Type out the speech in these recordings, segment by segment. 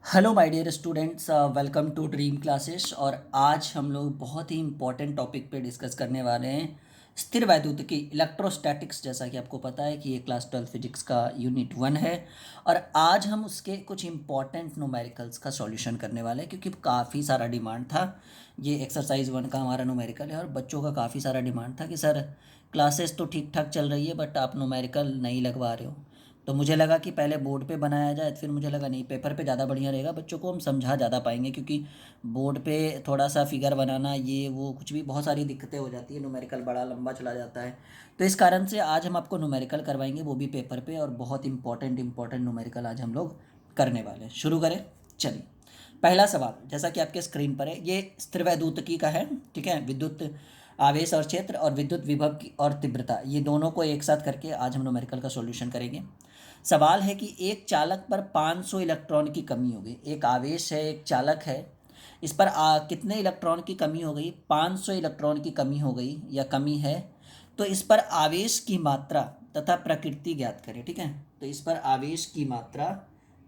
Hello my dear students, welcome to dream classes. और आज हम लोग बहुत ही इंपॉर्टेंट टॉपिक पे डिस्कस करने वाले हैं, स्थिर वैद्युतिकी इलेक्ट्रोस्टैटिक्स। जैसा कि आपको पता है कि ये क्लास 12 फिजिक्स का यूनिट 1 है और आज हम उसके कुछ इंपॉर्टेंट न्यूमेरिकल्स का सॉल्यूशन करने वाले हैं, क्योंकि काफ़ी सारा डिमांड था। ये एक्सरसाइज 1 का हमारा न्यूमेरिकल है और बच्चों का काफ़ी सारा डिमांड था कि सर क्लासेस तो ठीक ठाक चल रही है बट आप न्यूमेरिकल नहीं लगवा रहे हो। तो मुझे लगा कि पहले बोर्ड पे बनाया जाए, फिर मुझे लगा नहीं, पेपर पे ज़्यादा बढ़िया रहेगा, बच्चों को हम समझा ज़्यादा पाएंगे, क्योंकि बोर्ड पे थोड़ा सा फिगर बनाना ये वो कुछ भी बहुत सारी दिक्कतें हो जाती है, न्यूमेरिकल बड़ा लंबा चला जाता है। तो इस कारण से आज हम आपको न्यूमेरिकल करवाएंगे, वो भी पेपर पे, और बहुत इंपॉर्टेंट न्यूमेरिकल आज हम लोग करने वाले हैं। शुरू करें, चलिए। पहला सवाल जैसा कि आपके स्क्रीन पर है, ये स्थिर वैद्युतिकी का है। ठीक है, विद्युत आवेश और क्षेत्र और विद्युत विभव की और तीव्रता, ये दोनों को एक साथ करके आज हम न्यूमेरिकल का सॉल्यूशन करेंगे। सवाल है कि एक चालक पर 500 इलेक्ट्रॉन की कमी हो गई। एक आवेश है, एक चालक है, इस पर कितने इलेक्ट्रॉन की कमी हो गई? 500 इलेक्ट्रॉन की कमी हो गई या कमी है। तो इस पर आवेश की मात्रा तथा प्रकृति ज्ञात करें। ठीक है, तो इस पर आवेश की मात्रा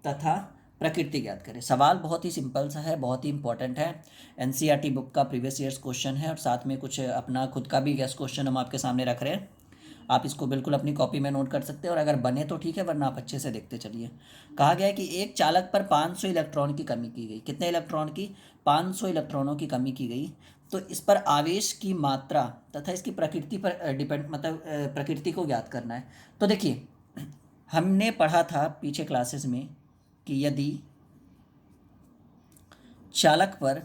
तथा प्रकृति ज्ञात करें। सवाल बहुत ही सिंपल सा है, बहुत ही इंपॉर्टेंट है। एनसीईआरटी बुक का प्रीवियस ईयर्स क्वेश्चन है और साथ में कुछ अपना खुद का भी गैस क्वेश्चन हम आपके सामने रख रहे हैं। आप इसको बिल्कुल अपनी कॉपी में नोट कर सकते हैं और अगर बने तो ठीक है, वरना आप अच्छे से देखते चलिए। कहा गया है कि एक चालक पर 500 इलेक्ट्रॉन की कमी की गई। कितने इलेक्ट्रॉन की? 500 इलेक्ट्रॉनों की कमी की गई। तो इस पर आवेश की मात्रा तथा इसकी प्रकृति पर डिपेंड, मतलब प्रकृति को ज्ञात करना है। तो देखिए, हमने पढ़ा था पीछे क्लासेस में कि चालक पर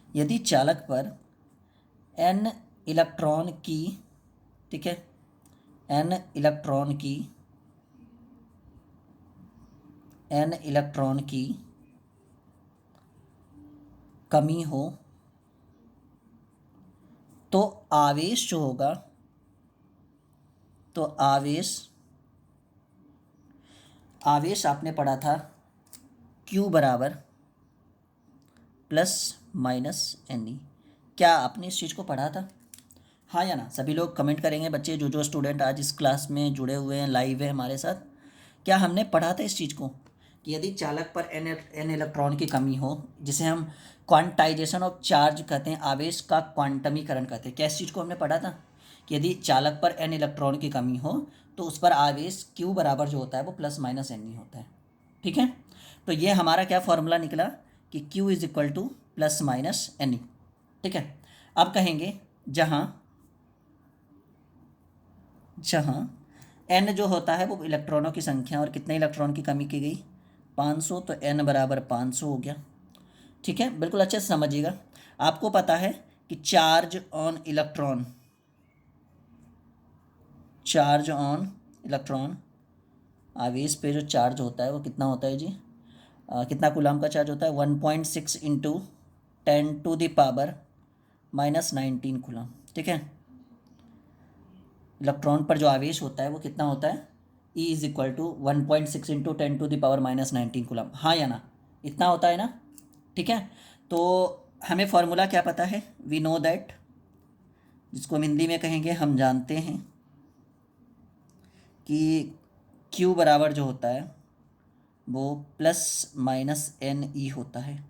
यदि चालक पर एन इलेक्ट्रॉन की, ठीक है, एन इलेक्ट्रॉन की एन इलेक्ट्रॉन की कमी हो तो आवेश जो होगा, तो आवेश आपने पढ़ा था Q बराबर प्लस माइनस एन ई। क्या आपने इस चीज़ को पढ़ा था? हाँ या ना? सभी लोग कमेंट करेंगे, बच्चे जो जो स्टूडेंट आज इस क्लास में जुड़े हुए हैं, लाइव है हमारे साथ। क्या हमने पढ़ा था इस चीज़ को कि यदि चालक पर एन इलेक्ट्रॉन की कमी हो, जिसे हम क्वांटाइजेशन ऑफ चार्ज कहते हैं, आवेश का क्वांटमीकरण कहते हैं, क्या इस चीज़ को हमने पढ़ा था कि यदि चालक पर एन इलेक्ट्रॉन की कमी हो तो उस पर आवेश क्यू बराबर जो होता है वो प्लस माइनस एन ई होता है। ठीक है, तो ये हमारा क्या फॉर्मूला निकला कि Q is equal to plus minus n e. ठीक है, अब कहेंगे जहाँ जहाँ n जो होता है वो इलेक्ट्रॉनों की संख्या, और कितने इलेक्ट्रॉन की कमी की गई? 500, तो n बराबर 500 हो गया। ठीक है, बिल्कुल अच्छे से समझिएगा। आपको पता है कि चार्ज ऑन इलेक्ट्रॉन, आवेश पे जो चार्ज होता है वो कितना होता है जी? कितना कूलाम का चार्ज होता है? 1.6 इंटू 10⁻⁻19 कूलाम। ठीक है, इलेक्ट्रॉन पर जो आवेश होता है वो कितना होता है? E is equal to 1.6 into 10⁻⁻19 coulomb. हाँ या ना? इतना होता है ना? ठीक है, तो हमें फॉर्मूला क्या पता है? वी नो दैट, जिसको हम हिंदी में कहेंगे, हम जानते हैं कि Q बराबर जो होता है वो प्लस माइनस एन ई होता है।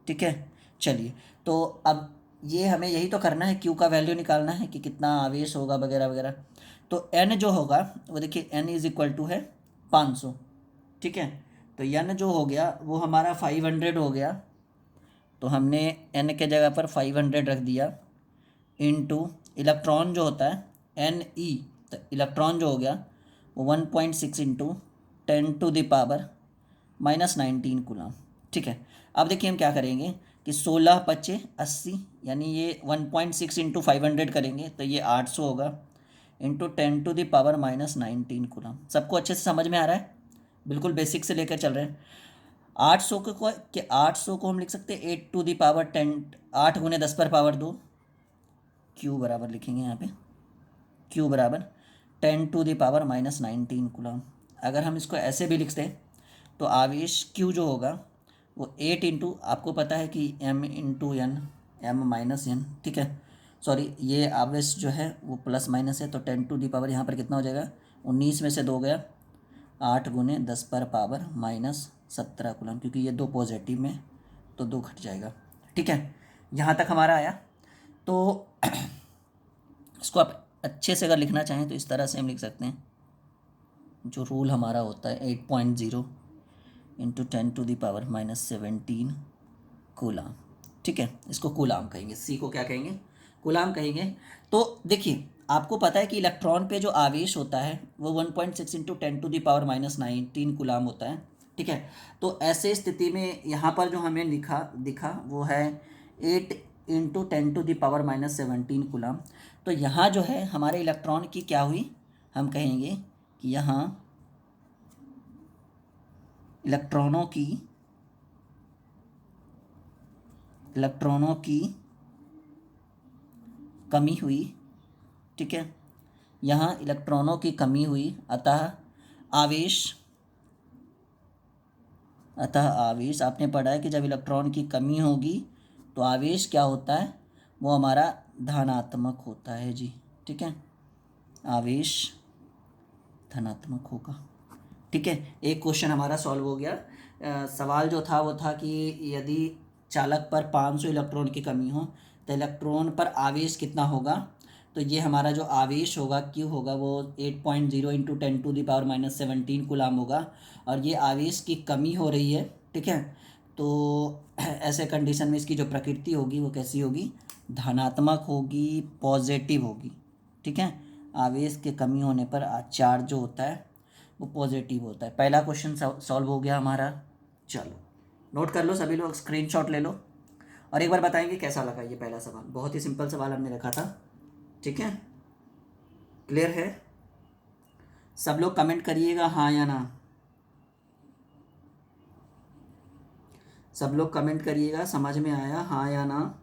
ठीक है, चलिए, तो अब ये हमें यही तो करना है, Q का वैल्यू निकालना है कि कितना आवेश होगा वगैरह वगैरह। तो n जो होगा वो देखिए, n इज इक्वल टू है 500। ठीक है, तो n जो हो गया वो हमारा 500 हो गया, तो हमने n के जगह पर 500 रख दिया, इनटू इलेक्ट्रॉन जो होता है एन ई, तो इलेक्ट्रॉन जो हो गया वो 1.6 इंटू 10⁻⁻19 कूलम। ठीक है, अब देखिए हम क्या करेंगे कि 16×5 = 80, यानी ये 1.6 इंटू 500 करेंगे तो ये 800 होगा, इंटू 10⁻⁻19 कूलम। सबको अच्छे से समझ में आ रहा है? बिल्कुल बेसिक से लेकर चल रहे हैं। 800 को हम लिख सकते हैं 8⁻10, 8×10⁻2। Q बराबर लिखेंगे यहाँ पे, Q बराबर 10⁻⁻19 कूलम। अगर हम इसको ऐसे भी लिखते हैं तो आवेश Q जो होगा वो 8 इंटू, आपको पता है कि m into n, m minus n. ठीक है, सॉरी, ये आवेश जो है वो प्लस माइनस है, तो 10 टू दी पावर यहाँ पर कितना हो जाएगा? 19 में से 2 गया, 8 गुने 10 पर पावर -17 कूलम, क्योंकि ये 2 पॉजिटिव में तो 2 घट जाएगा। ठीक है, यहाँ तक हमारा आया। तो इसको आप अच्छे से अगर लिखना चाहें तो इस तरह से हम लिख सकते हैं। जो रूल हमारा होता है 8.0 इंटू 10⁻⁻17 कूलाम। ठीक है, इसको कूलाम कहेंगे, सी को क्या कहेंगे, कूलाम कहेंगे। तो देखिए, आपको पता है कि इलेक्ट्रॉन पे जो आवेश होता है वो 1.6 इंटू 10⁻⁻19 कूलाम होता है। ठीक है, तो ऐसे स्थिति में यहाँ पर जो हमें दिखा वो है 8 इंटू 10⁻⁻17 कूलाम। तो यहाँ जो है हमारे इलेक्ट्रॉन की क्या हुई, हम कहेंगे कि यहाँ इलेक्ट्रॉनों की कमी हुई। ठीक है, यहाँ इलेक्ट्रॉनों की कमी हुई, अतः आवेश आपने पढ़ा है कि जब इलेक्ट्रॉन की कमी होगी तो आवेश क्या होता है, वो हमारा धनात्मक होता है जी। ठीक है, आवेश धनात्मक होगा। ठीक है, एक क्वेश्चन हमारा सॉल्व हो गया। सवाल जो था वो था कि यदि चालक पर 500 इलेक्ट्रॉन की कमी हो तो इलेक्ट्रॉन पर आवेश कितना होगा। तो ये हमारा जो आवेश होगा क्यू होगा वो 8.0 इंटू 10⁻⁻17 कूलाम होगा, और ये आवेश की कमी हो रही है। ठीक है, तो ऐसे कंडीशन में इसकी जो प्रकृति होगी वो कैसी होगी, धनात्मक होगी, पॉजिटिव होगी। ठीक है, आवेश की कमी होने पर चार्ज जो होता है वो पॉजिटिव होता है। पहला क्वेश्चन सॉल्व हो गया हमारा। चलो नोट कर लो सभी लोग, स्क्रीनशॉट ले लो और एक बार बताएंगे कैसा लगा ये पहला सवाल। बहुत ही सिंपल सवाल हमने रखा था। ठीक है, क्लियर है, सब लोग कमेंट करिएगा हाँ या ना, सब लोग कमेंट करिएगा समझ में आया हाँ या ना।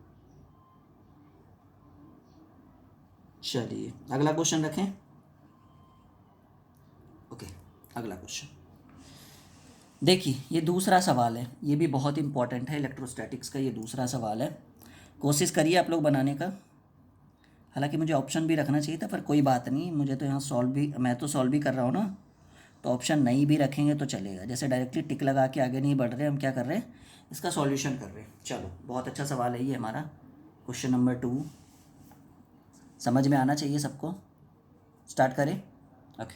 चलिए अगला क्वेश्चन रखें। ओके, अगला क्वेश्चन देखिए, ये दूसरा सवाल है, ये भी बहुत इंपॉर्टेंट है इलेक्ट्रोस्टैटिक्स का। ये दूसरा सवाल है, कोशिश करिए आप लोग बनाने का। हालांकि मुझे ऑप्शन भी रखना चाहिए था, पर कोई बात नहीं, मुझे तो यहाँ मैं तो सॉल्व भी कर रहा हूँ ना, तो ऑप्शन नहीं भी रखेंगे तो चलेगा। जैसे डायरेक्टली टिक लगा के आगे नहीं बढ़ रहे, हम क्या कर रहे हैं, इसका सॉल्यूशन कर रहे हैं। चलो बहुत अच्छा सवाल है ये हमारा, क्वेश्चन नंबर 2 समझ में आना चाहिए सबको। स्टार्ट करें। ओके,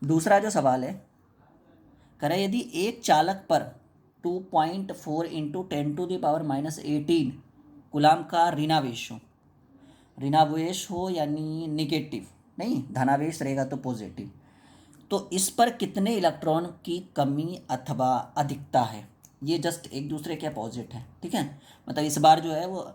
दूसरा जो सवाल है, करें यदि एक चालक पर 2.4 इंटू 10⁻⁻18 कूलाम का ऋणावेश हो यानी निगेटिव नहीं, धनावेश रहेगा तो पॉजिटिव, तो इस पर कितने इलेक्ट्रॉन की कमी अथवा अधिकता है। ये जस्ट एक दूसरे के अपोजिट है। ठीक है, मतलब इस बार जो है वो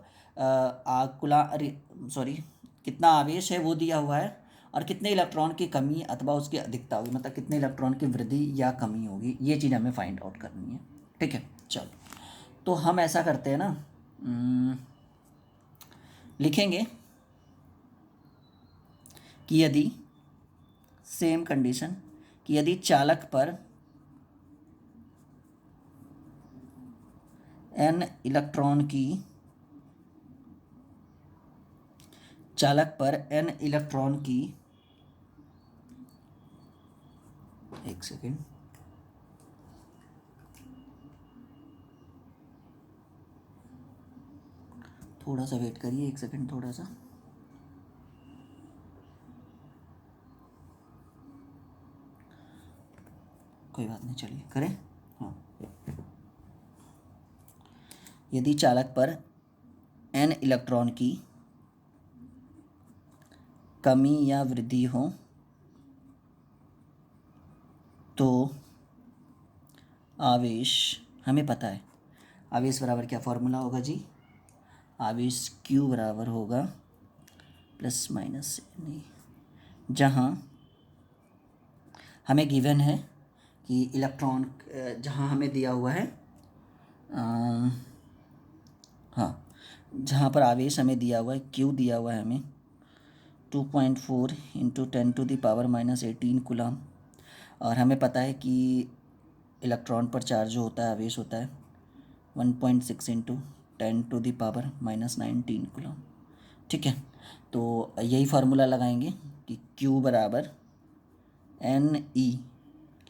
कितना आवेश है वो दिया हुआ है, और कितने इलेक्ट्रॉन की कमी अथवा उसकी अधिकता होगी, मतलब कितने इलेक्ट्रॉन की वृद्धि या कमी होगी, ये चीज़ हमें फाइंड आउट करनी है। ठीक है, चलो तो हम ऐसा करते हैं ना, लिखेंगे कि यदि सेम कंडीशन कि यदि चालक पर n इलेक्ट्रॉन की एक सेकेंड, थोड़ा सा वेट करिए, एक सेकेंड थोड़ा सा। कोई बात नहीं, चलिए करें। हाँ, यदि चालक पर n इलेक्ट्रॉन की कमी या वृद्धि हो तो आवेश, हमें पता है आवेश बराबर क्या फॉर्मूला होगा जी, आवेश Q बराबर होगा प्लस माइनस नहीं, जहाँ हमें गिवन है कि इलेक्ट्रॉन, जहाँ हमें दिया हुआ है, हाँ जहाँ पर आवेश हमें दिया हुआ है Q दिया हुआ है हमें 2.4 इंटू 10⁻⁻18 कूलाम, और हमें पता है कि इलेक्ट्रॉन पर चार्ज जो होता है, आवेश होता है 1.6 इंटू 10⁻⁻19 कूलाम। ठीक है, तो यही फार्मूला लगाएंगे कि Q बराबर NE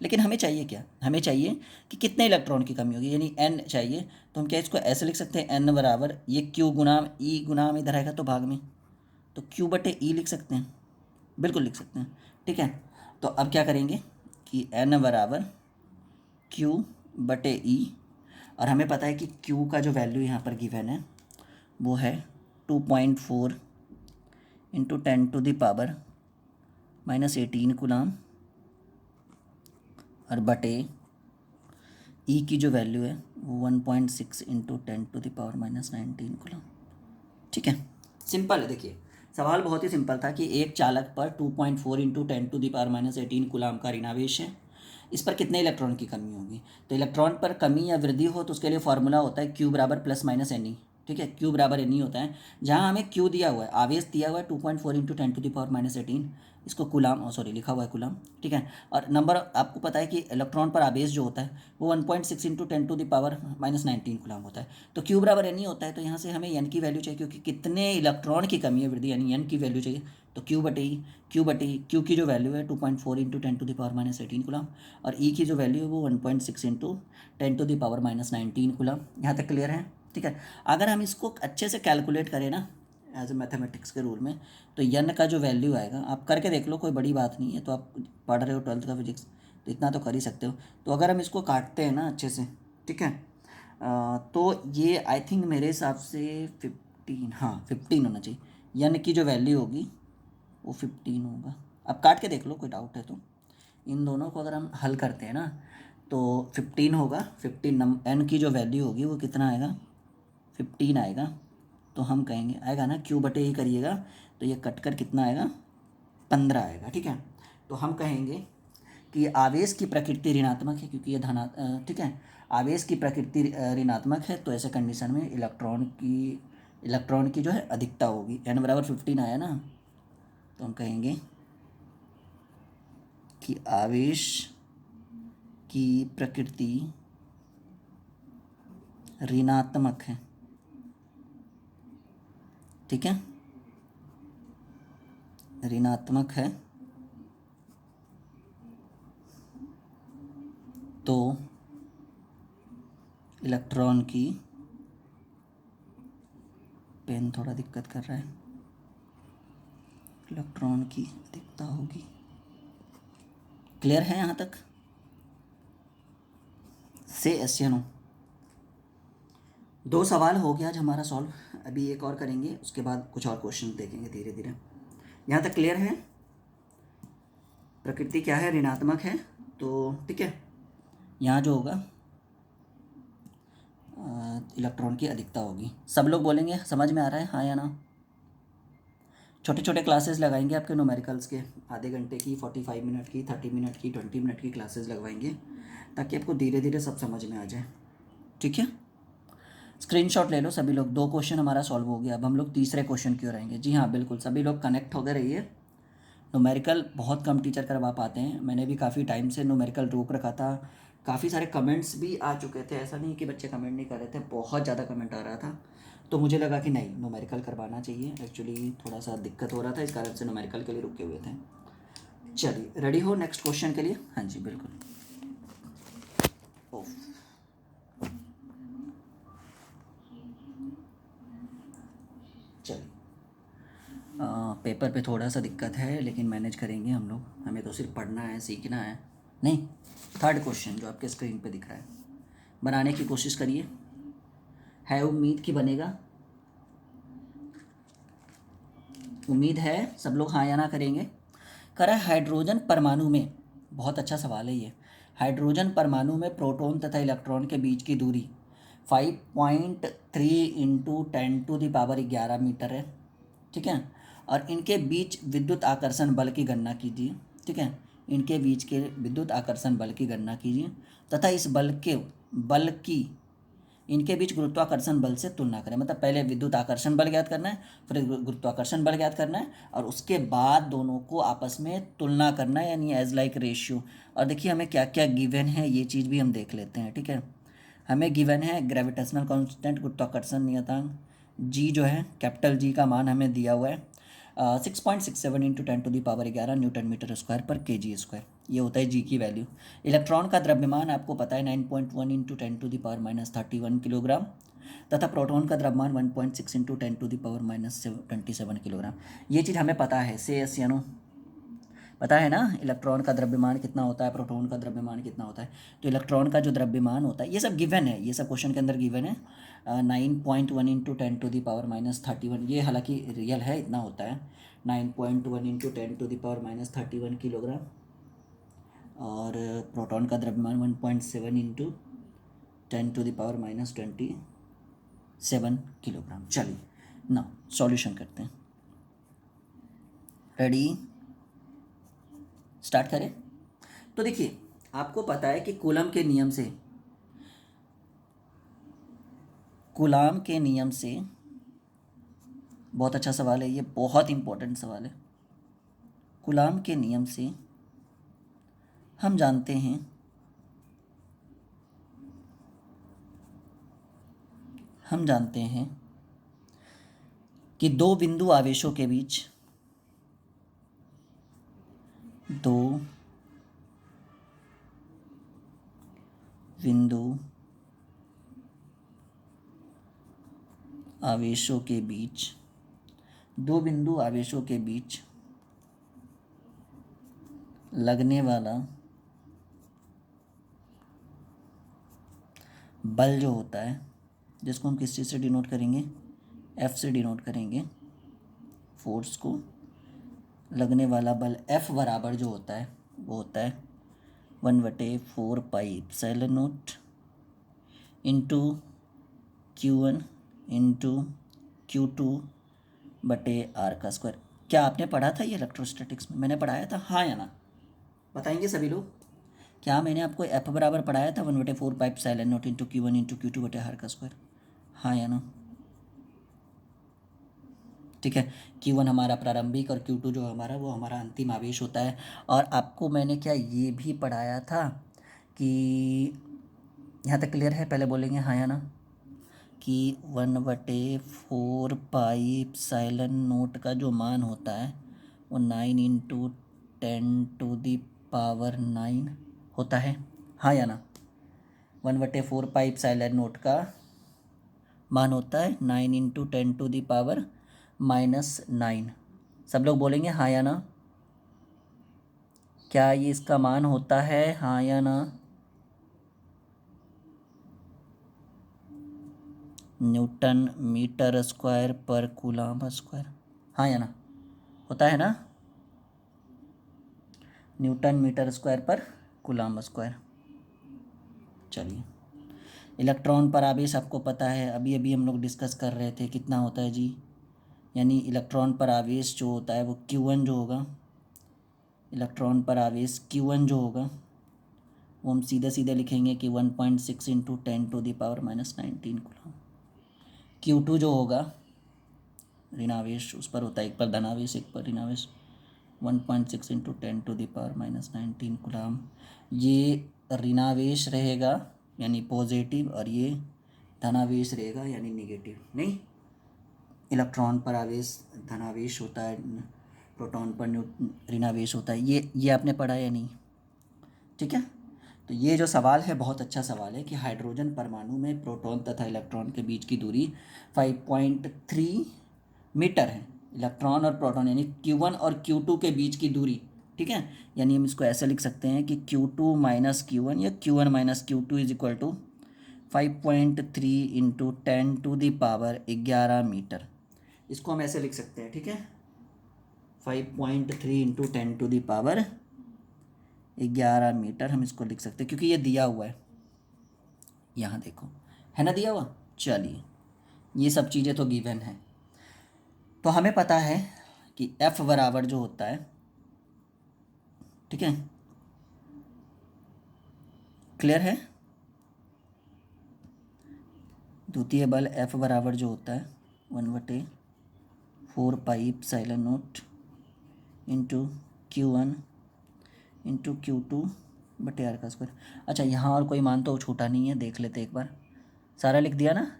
लेकिन हमें चाहिए क्या, हमें चाहिए कि कितने इलेक्ट्रॉन की कमी होगी, यानी n चाहिए। तो हम क्या इसको ऐसे लिख सकते हैं, n बराबर ये q गुना ई गुना में इधर आएगा तो भाग में, तो q बटे ई लिख सकते हैं, बिल्कुल लिख सकते हैं। ठीक है, तो अब क्या करेंगे कि n बराबर q बटे ई, और हमें पता है कि q का जो वैल्यू यहाँ पर गिवन है वो है 2.4 इंटू 10⁻⁻18 कूलाम, और बटे ई की जो वैल्यू है वो 1.6 इंटू 10⁻⁻19 कूलाम। ठीक है, सिंपल है। देखिए सवाल बहुत ही सिंपल था कि एक चालक पर 2.4 इंटू 10⁻⁻18 कूलाम का ऋणावेश है, इस पर कितने इलेक्ट्रॉन की कमी होगी। तो इलेक्ट्रॉन पर कमी या वृद्धि हो तो उसके लिए फॉर्मूला होता है क्यू बराबर प्लस माइनस एन ई। ठीक है, क्यू बराबर एन ई होता है। जहाँ हमें क्यू दिया हुआ है, आवेश दिया हुआ है 2.4 इंटू 10⁻⁻18, इसको कूलाम सॉरी लिखा हुआ है कूलाम। ठीक है, और नंबर आपको पता है कि इलेक्ट्रॉन पर आवेश जो होता है वो 1.6 इंटू 10⁻⁻19 कूलाम होता है। तो क्यू बराबर एन ई होता है, तो यहाँ से हमें एन की वैल्यू चाहिए, क्योंकि कितने इलेक्ट्रॉन की कमी है वृद्धि, यानी एन की वैल्यू चाहिए। तो क्यू बटे ई, क्यू की जो वैल्यू है 2.4 इंटू 10⁻⁻18 कूलाम, और ई की जो वैल्यू है वो 1.6 इंटू 10⁻⁻19 कूलाम। यहाँ तक क्लियर है। ठीक है, अगर हम इसको अच्छे से कैलकुलेट करें ना एज ए मैथमेटिक्स के रूल में, तो यन का जो वैल्यू आएगा, आप करके देख लो, कोई बड़ी बात नहीं है, तो आप पढ़ रहे हो 12th का फिजिक्स, तो इतना तो कर ही सकते हो। तो अगर हम इसको काटते हैं ना अच्छे से, ठीक है, तो ये आई थिंक मेरे हिसाब से 15, हाँ 15 होना चाहिए। यन की जो वैल्यू होगी वो 15 होगा। अब काट के देख लो, कोई डाउट है तो। इन दोनों को अगर हम हल करते हैं ना तो 15 होगा, 15 एन की जो वैल्यू होगी वो कितना आएगा, 15 आएगा। तो हम कहेंगे आएगा ना, क्यू बटे ही करिएगा तो ये कट कर कितना आएगा, 15 आएगा। ठीक है, तो हम कहेंगे कि आवेश की प्रकृति ऋणात्मक है, क्योंकि ये ठीक है, आवेश की प्रकृति ऋणात्मक है, तो ऐसे कंडीशन में इलेक्ट्रॉन की जो है अधिकता होगी। एन बराबर 15 आया ना, तो हम कहेंगे कि आवेश की प्रकृति ऋणात्मक है। ठीक है, ऋणात्मक है, तो इलेक्ट्रॉन की, पेन थोड़ा दिक्कत कर रहा है, इलेक्ट्रॉन की अधिकता होगी। क्लियर है यहाँ तक? से एस या नो? 2 सवाल हो गया आज हमारा सॉल्व, अभी एक और करेंगे, उसके बाद कुछ और क्वेश्चन देखेंगे धीरे धीरे। यहाँ तक क्लियर है? प्रकृति क्या है, ऋणात्मक है। तो ठीक है, यहाँ जो होगा इलेक्ट्रॉन की अधिकता होगी। सब लोग बोलेंगे समझ में आ रहा है, हाँ या ना? छोटे छोटे क्लासेस लगाएंगे आपके न्यूमेरिकल्स के, आधे घंटे की, 45 मिनट की, 30 मिनट की, 20 मिनट की क्लासेस लगवाएंगे, ताकि आपको धीरे धीरे सब समझ में आ जाए। ठीक है, स्क्रीनशॉट ले लो सभी लोग। 2 क्वेश्चन हमारा सॉल्व हो गया, अब हम लोग तीसरे क्वेश्चन की ओर आएंगे। जी हाँ बिल्कुल, सभी लोग कनेक्ट हो गए रहिए। न्यूमेरिकल बहुत कम टीचर करवा पाते हैं, मैंने भी काफ़ी टाइम से न्यूमेरिकल रोक रखा था। काफ़ी सारे कमेंट्स भी आ चुके थे, ऐसा नहीं कि बच्चे कमेंट नहीं कर रहे थे, बहुत ज़्यादा कमेंट आ रहा था। तो मुझे लगा कि नहीं, न्यूमेरिकल करवाना चाहिए। एक्चुअली थोड़ा सा दिक्कत हो रहा था, इस कारण से न्यूमेरिकल के लिए रुके हुए थे। चलिए रेडी हो नेक्स्ट क्वेश्चन के लिए? हाँ जी बिल्कुल। ओफ, चलिए पेपर पे थोड़ा सा दिक्कत है, लेकिन मैनेज करेंगे हम लोग। हमें तो सिर्फ पढ़ना है, सीखना है। नहीं, 3rd क्वेश्चन जो आपके स्क्रीन पे दिख रहा है, बनाने की कोशिश करिए। है उम्मीद कि बनेगा? उम्मीद है सब लोग हाँ या ना करेंगे। करा हाइड्रोजन परमाणु में, बहुत अच्छा सवाल है ये। हाइड्रोजन परमाणु में प्रोटॉन तथा इलेक्ट्रॉन के बीच की दूरी 5.3 इंटू 10⁻11 मीटर है। ठीक है, और इनके बीच विद्युत आकर्षण बल की गणना कीजिए। ठीक है, इनके बीच के विद्युत आकर्षण बल की गणना कीजिए तथा इस बल की इनके बीच गुरुत्वाकर्षण बल से तुलना करें। मतलब पहले विद्युत आकर्षण बल ज्ञात करना है, फिर गुरुत्वाकर्षण बल ज्ञात करना है, और उसके बाद दोनों को आपस में तुलना करना है, यानी एज लाइक रेशियो। और देखिए हमें क्या क्या गिवन है, ये चीज़ भी हम देख लेते हैं। ठीक है, हमें गिवन है ग्रेविटेशनल कांस्टेंट, गुरुत्वाकर्षण नियतांक जी जो है, कैपिटल जी का मान हमें दिया हुआ है 6.67 इंटू 10⁻11 न्यूटन मीटर स्क्वायर पर kg स्क्वायर। ये होता है जी की वैल्यू। इलेक्ट्रॉन का द्रव्यमान आपको पता है 9.1 इंटू 10⁻³ किलोग्राम, तथा प्रोटॉन का द्रव्यमान 1.6 इंटू 10⁻27 किलोग्राम। ये चीज़ हमें पता है, से यस या नो, पता है ना इलेक्ट्रॉन का द्रव्यमान कितना होता है, प्रोटॉन का द्रव्यमान कितना होता है। तो इलेक्ट्रॉन का जो द्रव्यमान होता है, ये सब गिवन है, ये सब क्वेश्चन के अंदर गिवन है। 9.1 इंटू 10⁻31, ये हालांकि रियल है, इतना होता है 9.1 इंटू 10⁻31 किलोग्राम। और प्रोटॉन का द्रव्यमान 1.7 इंटू 10⁻27 किलोग्राम। चलिए ना सॉल्यूशन करते हैं। रेडी, स्टार्ट करें। तो देखिए, आपको पता है कि कूलम के नियम से, कूलाम के नियम से, बहुत अच्छा सवाल है ये, बहुत इंपॉर्टेंट सवाल है। कूलाम के नियम से हम जानते हैं कि दो बिंदु आवेशों के बीच, दो बिंदु आवेशों के बीच, दो बिंदु आवेशों के बीच लगने वाला बल जो होता है, जिसको हम किस चीज़ से डिनोट करेंगे, एफ से डिनोट करेंगे, फोर्स को, लगने वाला बल एफ बराबर जो होता है वो होता है 1/4πε0 इंटू Q1 इंटू Q2/r का स्क्वायर। क्या आपने पढ़ा था ये इलेक्ट्रोस्टैटिक्स में? मैंने पढ़ाया था, हाँ या ना, बताएंगे सभी लोग। क्या मैंने आपको एफ बराबर पढ़ाया था 1/4πε0 इंटू Q1 इंटू Q2/r का स्क्वायर, हाँ या ना? ठीक है, Q1 हमारा प्रारंभिक और Q2 जो हमारा, वो हमारा अंतिम आवेश होता है। और आपको मैंने क्या ये भी पढ़ाया था कि, यहाँ तक क्लियर है? पहले बोलेंगे हाँ या ना, कि 1/4πε0 का जो मान होता है वो 9 इंटू 10⁻9 होता है, हाँ या ना? 1/4πε0 का मान होता है 9 इंटू 10⁻⁻9। सब लोग बोलेंगे हाँ या ना? क्या ये इसका मान होता है, हाँ या ना? न्यूटन मीटर स्क्वायर पर कूलम स्क्वायर, हाँ या ना? होता है ना, न्यूटन मीटर स्क्वायर पर कूलम स्क्वायर। चलिए, इलेक्ट्रॉन पर आवेश आपको पता है, अभी अभी हम लोग डिस्कस कर रहे थे, कितना होता है जी, यानी इलेक्ट्रॉन पर आवेश जो होता है वो Q1 जो होगा, इलेक्ट्रॉन पर आवेश Q1 जो होगा वो हम सीधे सीधे लिखेंगे कि 1.6 इंटू 10⁻⁻19 कूलम। Q2 जो होगा ऋणावेश, उस पर होता है, एक पर धनावेश एक पर ऋणावेश, 1.6 इंटू 10⁻⁻19 कूलम। ये ऋणावेश रहेगा यानी पॉजिटिव, और ये धनावेश रहेगा यानी नेगेटिव। नहीं, इलेक्ट्रॉन पर आवेश धनावेश होता है, प्रोटॉन पर ऋणावेश होता है, ये आपने पढ़ा या नहीं? ठीक है, तो ये जो सवाल है बहुत अच्छा सवाल है कि हाइड्रोजन परमाणु में प्रोटॉन तथा इलेक्ट्रॉन के बीच की दूरी 5.3 मीटर है। इलेक्ट्रॉन और प्रोटॉन यानी Q1 और Q2 के बीच की दूरी, ठीक है, यानी हम इसको ऐसे लिख सकते हैं कि Q2 माइनस Q1 या Q1 minus Q2 is equal to 5.3 into 10⁻11 metre. इसको हम ऐसे लिख सकते हैं, ठीक है, 5.3 इंटू 10⁻11 मीटर हम इसको लिख सकते हैं, क्योंकि ये दिया हुआ है, यहाँ देखो है ना दिया हुआ। चलिए, ये सब चीज़ें तो गिवन है। तो हमें पता है कि F बराबर जो होता है, ठीक है, क्लियर है? द्वितीय बल F बराबर जो होता है 1/4πε0 इंटू Q1 इंटू Q2/r का स्क्वायर। अच्छा, यहाँ और कोई मान तो छूटा नहीं है, देख लेते एक बार, सारा लिख दिया ना?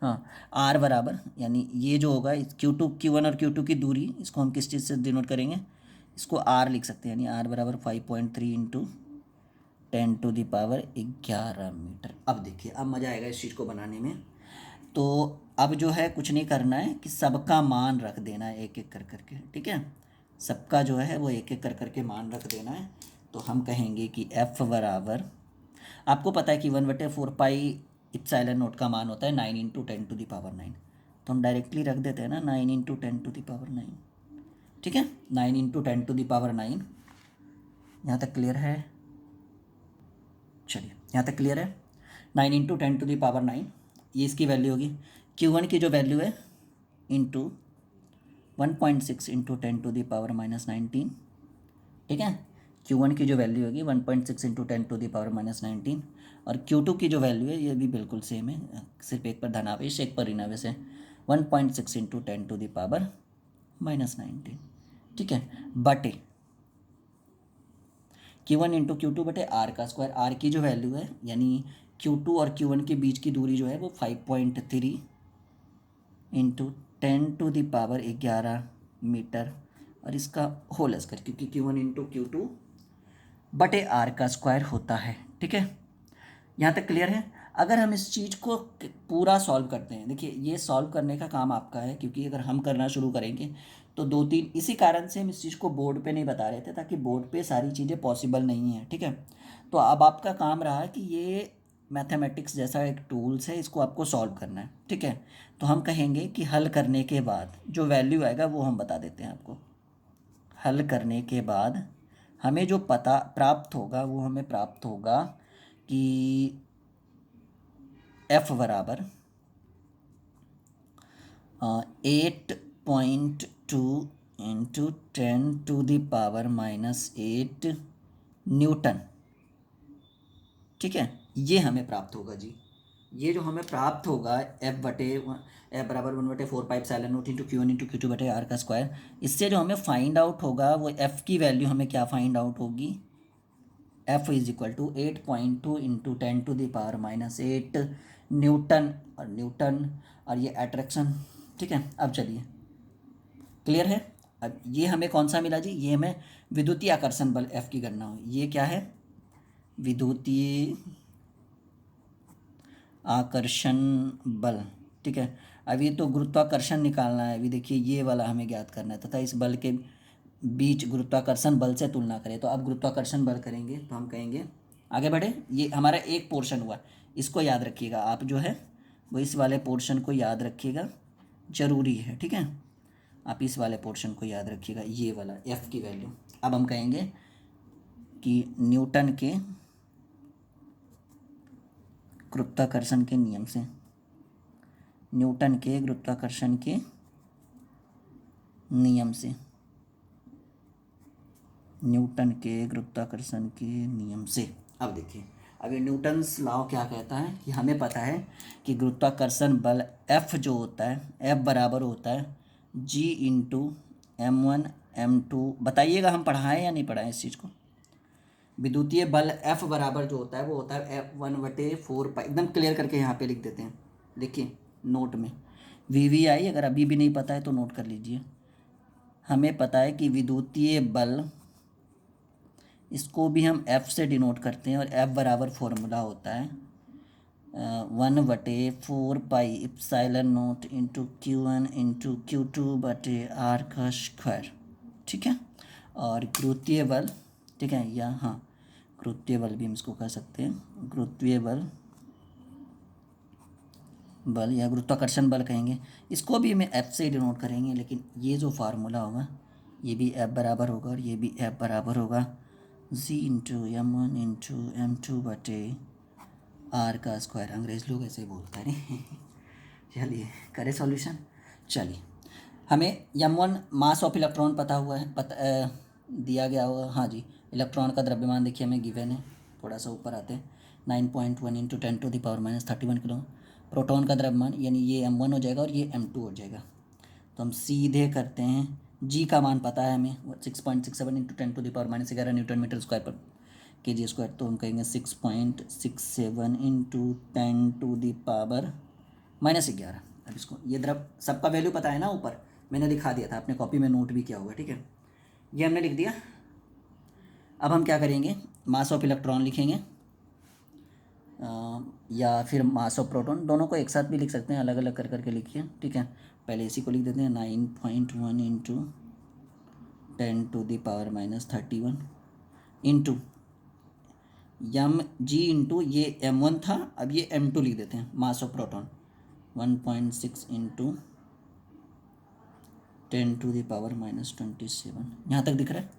हाँ, R बराबर, यानी ये जो होगा Q2 Q1 और Q2 की दूरी, इसको हम किस चीज़ से डिनोट करेंगे, इसको आर लिख सकते हैं, यानी आर बराबर 5.3 इंटू 10⁻11 मीटर। अब देखिए, अब मज़ा आएगा इस चीज़ को बनाने में। तो अब जो है कुछ नहीं करना है कि सबका मान रख देना है एक एक कर करके, ठीक है। सबका जो है वो एक एक कर करके मान रख देना है। तो हम कहेंगे कि एफ बराबर, आपको पता है कि 1/4 पाई इप्सिलॉन नॉट का मान होता है 9 इंटू 10⁻9। तो हम डायरेक्टली रख देते हैं ना 9 इंटू 10⁻9, ठीक है। 9 इंटू 10⁻9, यहाँ तक क्लियर है? चलिए, यहाँ तक क्लियर है। 9 इंटू 10⁻9 ये इसकी वैल्यू होगी। Q1 की जो वैल्यू है इंटू 1.6 इंटू 10⁻−19, ठीक है। Q1 की जो वैल्यू होगी 1.6 इंटू 10⁻−19, और Q2 की जो वैल्यू है ये भी बिल्कुल सेम है, सिर्फ एक पर धनावेश एक पर ऋणावेश है, 1.6 इंटू 10⁻−19, ठीक है, बटे Q1 इंटू Q2 बटे आर का स्क्वायर। आर की जो वैल्यू है, यानी Q2 और Q1 के बीच की दूरी जो है वो 5.3 इंटू 10⁻11 मीटर, और इसका होल स्क्वायर, क्योंकि Q1 इंटू Q2 बटे आर का स्क्वायर होता है, ठीक है। यहाँ तक क्लियर है। अगर हम इस चीज़ को पूरा सॉल्व करते हैं, देखिए ये सॉल्व करने का काम आपका है, क्योंकि अगर हम करना शुरू करेंगे तो दो तीन, इसी कारण से हम इस चीज़ को बोर्ड पे नहीं बता रहे थे, ताकि बोर्ड पे सारी चीज़ें पॉसिबल नहीं है, ठीक है। तो अब आपका काम रहा कि ये मैथमेटिक्स जैसा एक टूल्स है, इसको आपको सॉल्व करना है, ठीक है। तो हम कहेंगे कि हल करने के बाद जो वैल्यू आएगा वो हम बता देते हैं आपको। हल करने के बाद हमें जो पता प्राप्त होगा वो हमें प्राप्त होगा कि एफ बराबर 8.2 इंटू 10⁻⁻8 न्यूटन, ठीक है। ये हमें प्राप्त होगा जी। ये जो हमें प्राप्त होगा एफ बराबर 1/4 pi epsilon not into Q1 into Q2 बटे आर का स्क्वायर, इससे जो हमें फाइंड आउट होगा वो एफ की वैल्यू हमें क्या फाइंड आउट होगी, F is equal to 8.2 into 10⁻⁻8 newton, और ये एट्रैक्शन, ठीक है। अब चलिए, क्लियर है। अब ये हमें कौन सा मिला जी, ये हमें विद्युतीय आकर्षण बल एफ की गणना हुई। ये क्या है, विद्युतीय आकर्षण बल, ठीक है। अब ये तो गुरुत्वाकर्षण निकालना है, अभी देखिए ये वाला हमें ज्ञात करना है, तथा इस बल के बीच गुरुत्वाकर्षण बल से तुलना करें। तो अब गुरुत्वाकर्षण बल करेंगे तो हम कहेंगे, आगे बढ़े, ये हमारा एक पोर्शन हुआ, इसको याद रखिएगा आप, जो है वो इस वाले पोर्शन को याद रखिएगा, जरूरी है, ठीक है। आप इस वाले पोर्शन को याद रखिएगा, ये वाला एफ की वैल्यू। अब हम कहेंगे कि न्यूटन के गुरुत्वाकर्षण के नियम से, न्यूटन के गुरुत्वाकर्षण के नियम से, न्यूटन के गुरुत्वाकर्षण के नियम से। अब देखिए, अब ये न्यूटन्स लॉ क्या कहता है कि हमें पता है कि गुरुत्वाकर्षण बल F जो होता है, F बराबर होता है G इंटू M1 M2। बताइएगा हम पढ़ाएं या नहीं पढ़ाएं इस चीज़ को। विद्युतीय बल F बराबर जो होता है वो होता है F1/4 पाई, एकदम क्लियर करके यहाँ पे लिख देते हैं, देखिए नोट में VVI, अगर अभी भी नहीं पता है तो नोट कर लीजिए। हमें पता है कि विद्युतीय बल, इसको भी हम F से डिनोट करते हैं, और F बराबर फॉर्मूला होता है 1/4 pi epsilon not into Q1 into Q2 बटे आर का स्क्वायर, ठीक है। और गुरुत्वीय बल, ठीक है, या हाँ गुरुत्वीय बल भी हम इसको कह सकते हैं, गुरुत्वीय बल या गुरुत्वाकर्षण बल कहेंगे, इसको भी हमें F से डिनोट करेंगे। लेकिन ये जो फार्मूला होगा ये भी F बराबर होगा, और ये भी F बराबर होगा G into M1 into M2 बटे आर का स्क्वायर। अंग्रेज लोग ऐसे बोलते हैं। चलिए करें सॉल्यूशन। चलिए, हमें M1 मास ऑफ इलेक्ट्रॉन पता हुआ है, दिया गया होगा, हाँ जी। इलेक्ट्रॉन का द्रव्यमान देखिए हमें गिवन है, थोड़ा सा ऊपर आते हैं, 9.1 इंटू 10⁻31 किलो। प्रोटॉन का द्रव्यमान, यानी ये M1 हो जाएगा और ये M2 हो जाएगा। तो हम सीधे करते हैं, जी का मान पता है हमें 6.67 इंटू 10⁻11 न्यूटन मीटर स्क्वायर पर kg स्क्वायर। तो हम कहेंगे 6.67 इंटू 10⁻11। अब इसको, ये द्रव सबका वैल्यू पता है ना, ऊपर मैंने लिखा दिया था, आपने कॉपी में नोट भी किया होगा, ठीक है। ये हमने लिख दिया। अब हम क्या करेंगे, मास ऑफ इलेक्ट्रॉन लिखेंगे या फिर मास ऑफ प्रोटॉन, दोनों को एक साथ भी लिख सकते हैं, अलग अलग कर करके लिखिए, ठीक है। पहले इसी को लिख देते हैं 9.1 into 10⁻⁻31 into m g into ये m1 था, अब ये m2 लिख देते हैं, मास ऑफ प्रोटॉन 1.6 इंटू 10⁻⁻27। यहाँ तक दिख रहा है।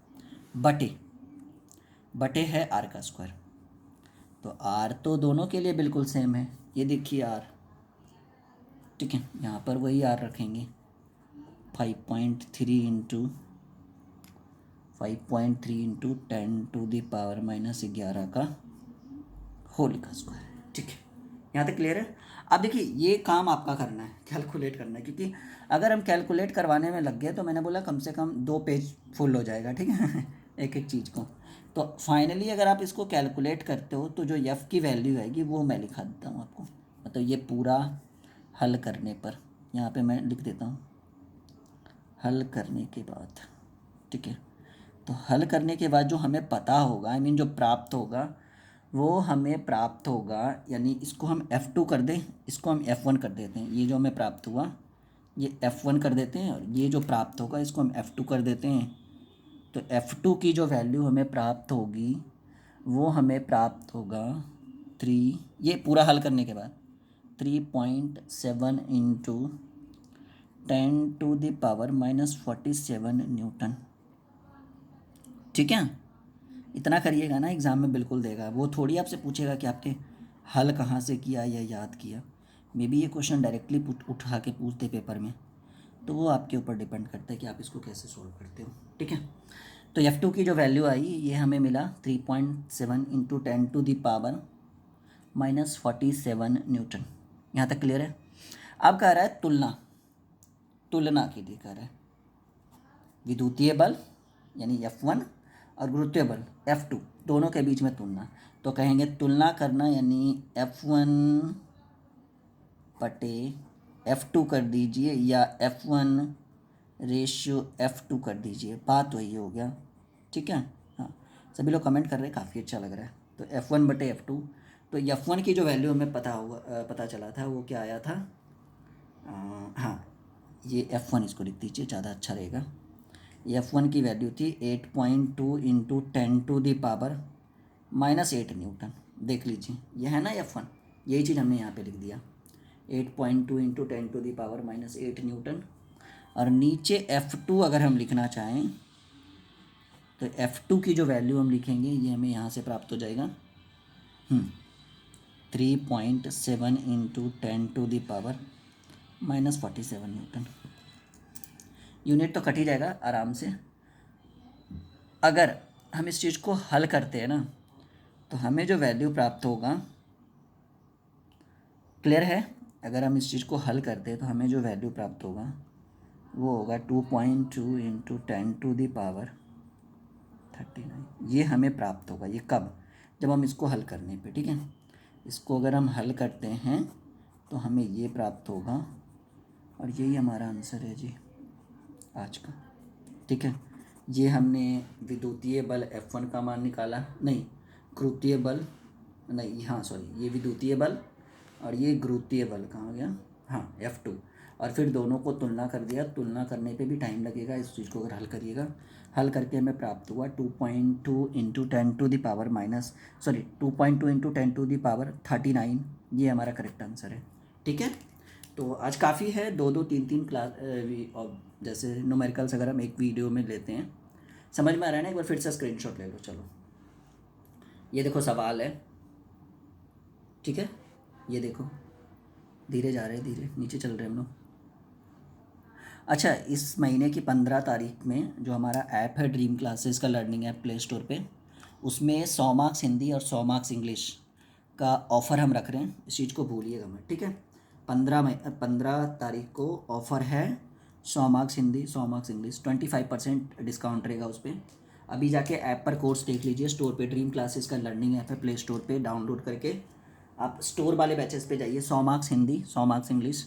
बटे है आर का स्क्वायर, तो आर तो दोनों के लिए बिल्कुल सेम है, ये देखिए आर, ठीक है। यहाँ पर वही आर रखेंगे 5.3 इंटू 10⁻⁻11 का होल का स्क्वायर, ठीक है। यहाँ तक क्लियर है। अब देखिए ये काम आपका करना है, कैलकुलेट करना है, क्योंकि अगर हम कैलकुलेट करवाने में लग गए तो मैंने बोला कम से कम 2 पेज फुल हो जाएगा, ठीक है एक एक चीज़ को। तो फाइनली अगर आप इसको कैलकुलेट करते हो तो जो एफ़ की वैल्यू आएगी वो मैं लिखा देता हूँ आपको, मतलब ये पूरा हल करने पर यहाँ पे मैं लिख देता हूँ हल करने के बाद, ठीक है। तो हल करने के बाद जो हमें पता होगा, आई मीन जो प्राप्त होगा, वो हमें प्राप्त होगा, यानी इसको हम F2 कर दें, इसको हम F1 कर देते हैं। ये जो हमें प्राप्त हुआ ये F1 कर देते हैं, और ये जो प्राप्त होगा इसको हम F2 कर देते हैं। तो F2 की जो वैल्यू हमें प्राप्त होगी वो हमें प्राप्त होगा 3, ये पूरा हल करने के बाद 3.7 इंटू 10⁻⁻47 न्यूटन, ठीक है। इतना करिएगा ना, एग्ज़ाम में बिल्कुल देगा, वो थोड़ी आपसे पूछेगा कि आपने हल कहाँ से किया या याद किया। मे बी ये क्वेश्चन डायरेक्टली उठा के पूछते पेपर में, तो वो आपके ऊपर डिपेंड करता है कि आप इसको कैसे सोल्व करते हो, ठीक है। तो F2 की जो वैल्यू आई ये हमें मिला 3.7 इंटू 10⁻⁻47 न्यूटन। यहाँ तक क्लियर है। अब कह रहा है तुलना की दी कर रहा है विद्युतीय बल यानी F1 और गुरुत्वीय बल F2 दोनों के बीच में तुलना। तो कहेंगे तुलना करना यानी F1 बटे F2 कर दीजिए या F1 रेशियो F2 कर दीजिए, बात वही हो गया, ठीक है। हाँ, सभी लोग कमेंट कर रहे हैं, काफ़ी अच्छा लग रहा है। तो F1 बटे F2, तो F1 की जो वैल्यू हमें पता चला था वो क्या आया था, हाँ ये F1 इसको लिख दीजिए, ज़्यादा अच्छा रहेगा। F1 की वैल्यू थी 8.2 इंटू 10⁻⁻8 न्यूटन। देख लीजिए ये है ना F1, यही चीज़ हमने यहाँ पे लिख दिया 8.2 इंटू 10⁻⁻8 न्यूटन। और नीचे F2 अगर हम लिखना चाहें तो F2 की जो वैल्यू हम लिखेंगे ये हमें यहाँ से प्राप्त हो जाएगा 3.7 इंटू 10⁻⁻47 न्यूटन। यूनिट तो कट ही जाएगा आराम से। अगर हम इस चीज़ को हल करते हैं ना तो हमें जो वैल्यू प्राप्त होगा, क्लियर है, अगर हम इस चीज़ को हल करते हैं तो हमें जो वैल्यू प्राप्त होगा वो होगा 2.2 इंटू 10⁻39। ये हमें प्राप्त होगा। ये कब, जब हम इसको हल करने पे, ठीक है, इसको अगर हम हल करते हैं तो हमें ये प्राप्त होगा, और यही हमारा आंसर है जी आज का, ठीक है। ये हमने विद्युतीय बल F1 का मान निकाला, नहीं गुरुत्वीय बल, नहीं हाँ सॉरी, ये विद्युतीय बल और ये गुरुत्वीय बल कहाँ गया, हाँ F2, और फिर दोनों को तुलना कर दिया। तुलना करने पे भी टाइम लगेगा, इस चीज़ को अगर हल करिएगा, हल करके हमें प्राप्त हुआ 2.2 इंटू 2.2 इंटू 10⁻39। ये हमारा करेक्ट आंसर है, ठीक है। तो आज काफ़ी है, 2-2 3-3 क्लास जैसे न्यूमेरिकल्स अगर हम एक वीडियो में लेते हैं, समझ में आ रहा है ना। एक बार फिर से स्क्रीनशॉट ले लो। चलो ये देखो सवाल है, ठीक है, ये देखो धीरे जा रहे हैं, धीरे नीचे चल रहे हैं हम लोग। अच्छा, इस महीने की 15 तारीख में जो हमारा ऐप है ड्रीम क्लासेस का लर्निंग ऐप प्ले स्टोर पे, उसमें 100 मार्क्स हिंदी और 100 मार्क्स इंग्लिश का ऑफ़र हम रख रहे हैं, इस चीज़ को भूलिएगा मत, ठीक है। 15 तारीख को ऑफ़र है, 100 marks Hindi 100 marks English, 25% discount रहेगा उस पर। अभी जाके ऐप पर कोर्स देख लीजिए, स्टोर पे ड्रीम क्लासेस का लर्निंग ऐप है, प्ले स्टोर पे डाउनलोड करके आप स्टोर वाले बैचेस पे जाइए। 100 मार्क्स हिंदी 100 मार्क्स इंग्लिश,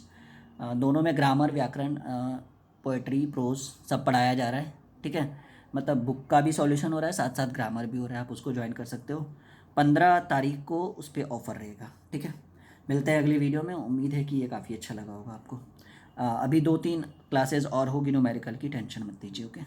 दोनों में ग्रामर, व्याकरण, पोएट्री, प्रोज सब पढ़ाया जा रहा है, ठीक है। मतलब बुक का भी सॉल्यूशन हो रहा है, साथ साथ ग्रामर भी हो रहा है, आप उसको ज्वाइन कर सकते हो। 15 तारीख को उस पर ऑफ़र रहेगा, ठीक है। मिलते हैं अगली वीडियो में, उम्मीद है कि ये काफ़ी अच्छा लगा होगा आपको। अभी 2-3 क्लासेस और होगी न्यूमेरिकल की, टेंशन मत लीजिए, ओके।